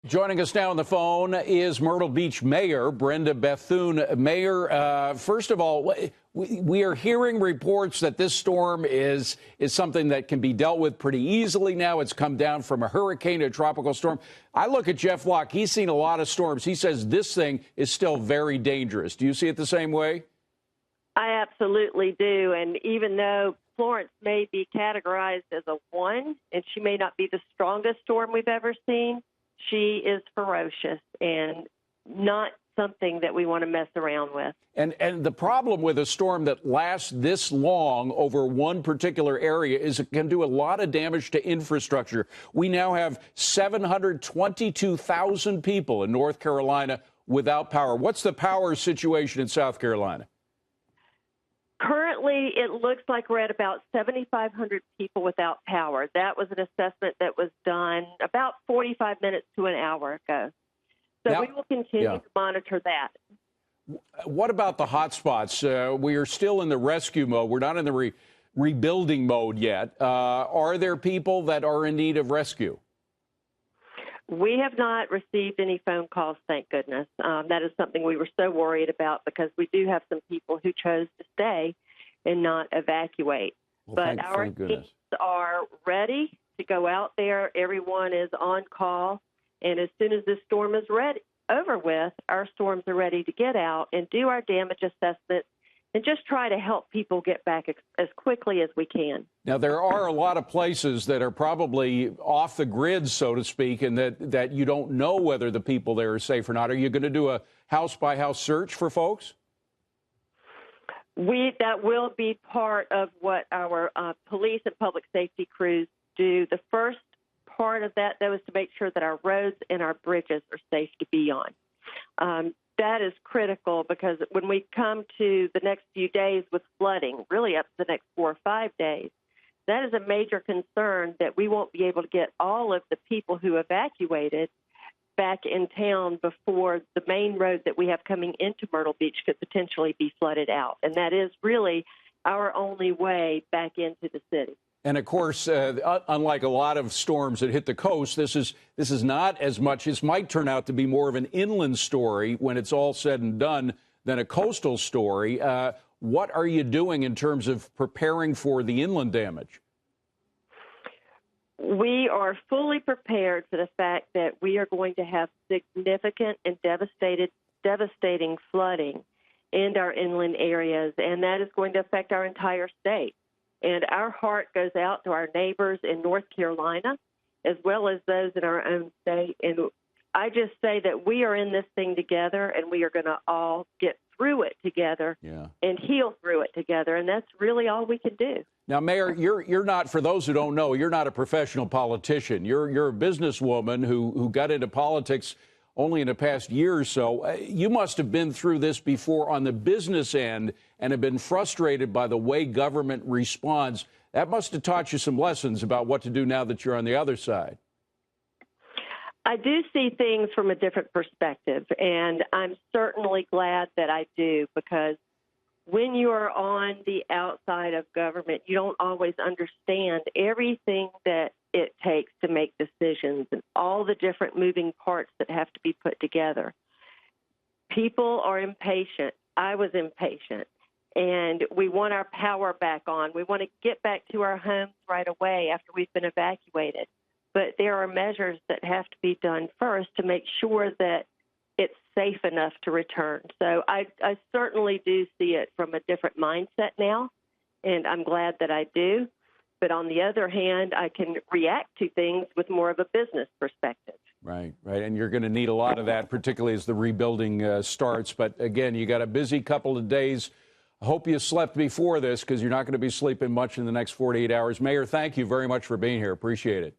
Joining us now on the phone is Myrtle Beach Mayor Brenda Bethune. Mayor, first of all, we are hearing reports that this storm is something that can be dealt with pretty easily now. It's come down from a hurricane to a tropical storm. I look at Jeff Locke. He's seen a lot of storms. He says this thing is still very dangerous. Do you see it the same way? I absolutely do. And even though Florence may be categorized as a 1, and she may not be the strongest storm we've ever seen, she is ferocious and not something that we want to mess around with. And the problem with a storm that lasts this long over one particular area is it can do a lot of damage to infrastructure. We now have 722,000 people in North Carolina without power. What's the power situation in South Carolina? Currently, it looks like we're at about 7,500 people without power. That was an assessment that was done about 45 minutes to an hour ago. So now, we will continue to monitor that. What about the hot spots? We are still in the rescue mode. We're not in the rebuilding mode yet. Are there people that are in need of rescue? We have not received any phone calls, thank goodness. That is something we were so worried about because we do have some people who chose to stay and not evacuate. Well, but our teams are ready to go out there. Everyone is on call. And as soon as this storm is over with, our storms are ready to get out and do our damage assessments and just try to help people get back as quickly as we can. Now, there are a lot of places that are probably off the grid, so to speak, and that you don't know whether the people there are safe or not. Are you going to do a house-by-house search for folks? That will be part of what our police and public safety crews do. The first part of that, though, is to make sure that our roads and our bridges are safe to be on. That is critical because when we come to the next few days with flooding, really up to the next 4 or 5 days, that is a major concern that we won't be able to get all of the people who evacuated back in town before the main road that we have coming into Myrtle Beach could potentially be flooded out. And that is really our only way back into the city. And of course, unlike a lot of storms that hit the coast, this is not as much. This might turn out to be more of an inland story when it's all said and done than a coastal story. What are you doing in terms of preparing for the inland damage? We are fully prepared for the fact that we are going to have significant and devastating flooding in our inland areas, and that is going to affect our entire state. And our heart goes out to our neighbors in North Carolina, as well as those in our own state. And I just say that we are in this thing together, and we are going to all get through it together and heal through it together. And that's really all we can do. Now, Mayor, you're not, for those who don't know, you're not a professional politician. You're a businesswoman who got into politics only in the past year or so. You must have been through this before on the business end and have been frustrated by the way government responds. That must have taught you some lessons about what to do now that you're on the other side. I do see things from a different perspective, and I'm certainly glad that I do, because when you are on the outside of government, you don't always understand everything that it takes to make decisions and all the different moving parts that have to be put together. People are impatient. I was impatient. And we want our power back on. We want to get back to our homes right away after we've been evacuated. But there are measures that have to be done first to make sure that it's safe enough to return. So I certainly do see it from a different mindset now, and I'm glad that I do. But on the other hand, I can react to things with more of a business perspective. Right. And you're going to need a lot of that, particularly as the rebuilding starts. But again, you got a busy couple of days. I hope you slept before this, because you're not going to be sleeping much in the next 48 hours. Mayor, thank you very much for being here. Appreciate it.